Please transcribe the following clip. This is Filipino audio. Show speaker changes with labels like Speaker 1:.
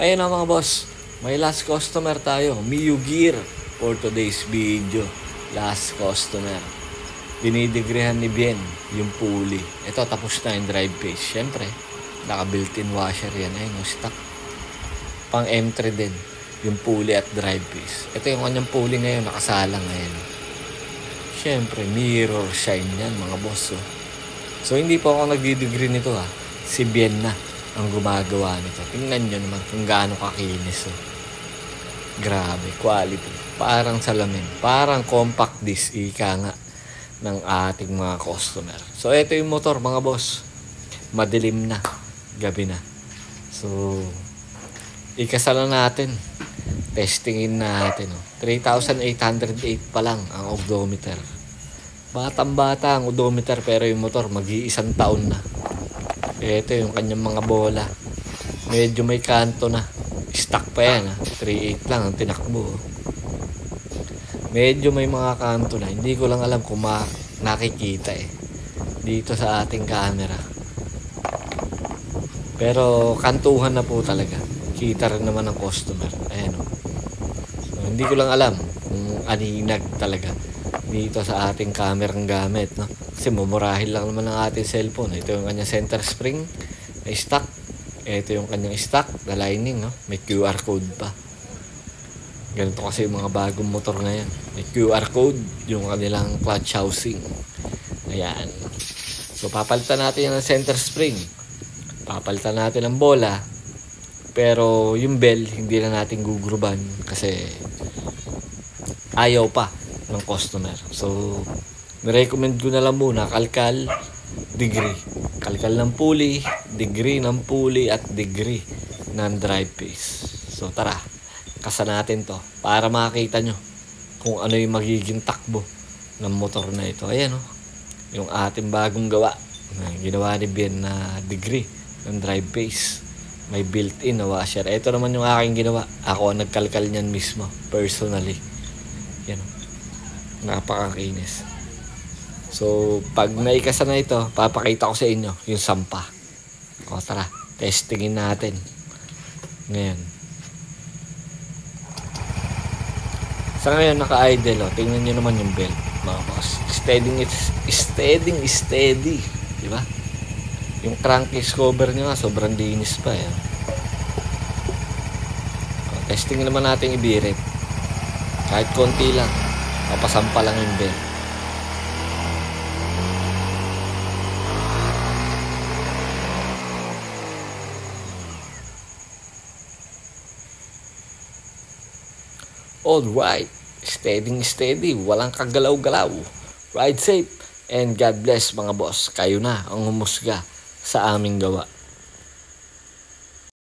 Speaker 1: Ayun na mga boss, may last customer tayo, Miu Gear for today's video. Last customer. Dinidigrehan ni Bien yung pulley. Ito, tapos na yung drive phase. Siyempre, naka built-in washer yan. Ayun, no, stock. Pang M3 din, yung pulley at drive phase. Ito yung kanyang pulley ngayon, nakasalang ngayon. Siyempre, mirror shine yan mga boss. Oh. So, hindi po ako nagdidegree nito ha. Si Bien na ang gumagawa nito. Tingnan nyo naman kung gaano kakinis. Oh. Grabe, quality. Parang salamin. Parang compact disc, ika nga, ng ating mga customer. So, ito yung motor mga boss. Madilim na. Gabi na. So, ikasala natin. Testingin natin. Oh. 3,808 pa lang ang odometer. Batang-bata ang odometer pero yung motor mag-iisang taon na. Ito yung kanyang mga bola. Medyo may kanto na. Stock pa yan. 3.8 lang ang tinakbo. Medyo may mga kanto na. Hindi ko lang alam kung nakikita dito sa ating camera. Pero kantuhan na po talaga. Kita rin naman ng customer. Ayan o. So, hindi ko lang alam kung aninag talaga dito sa ating kamerang gamit, no? Kasi mumurahin lang naman ang ating cellphone. Ito yung kanyang center spring na stock. Ito yung kanyang stock na lining, no? May QR code pa. Ganito kasi yung mga bagong motor ngayon. May QR code, yung kanilang clutch housing. Ayan. So papalitan natin yung center spring. Papalitan natin ang bola. Pero yung bell, hindi na natin gugruban kasi ayaw pa ng customer. So, nirecommend ko na lang muna kalkal, degree. Kalkal ng pulley, degree ng pulley at degree ng drive phase. So, tara, kasa natin to para makita nyo kung ano yung magiging takbo ng motor na ito. Ayan o, yung ating bagong gawa na ginawa ni Bien na degree ng drive phase. May built-in na washer. Ito naman yung aking ginawa. Ako ang nagkalkal niyan mismo, personally. Yan o. Napakakinis. So, pag naikasa na ito, papakita ko sa inyo yung sampa. O, tara, testingin natin. Ngayon. Sa ngayon, naka-idle. O. Tingnan nyo naman yung belt, mga boss. Steady. Diba? Yung crankcase cover nyo nga, sobrang linis pa. O, testingin naman natin ibirit. Kahit konti lang. Papasampa lang yung belt. Alright. Steady. Walang kagalaw-galaw. Ride safe. And God bless mga boss. Kayo na ang humusga sa aming gawa.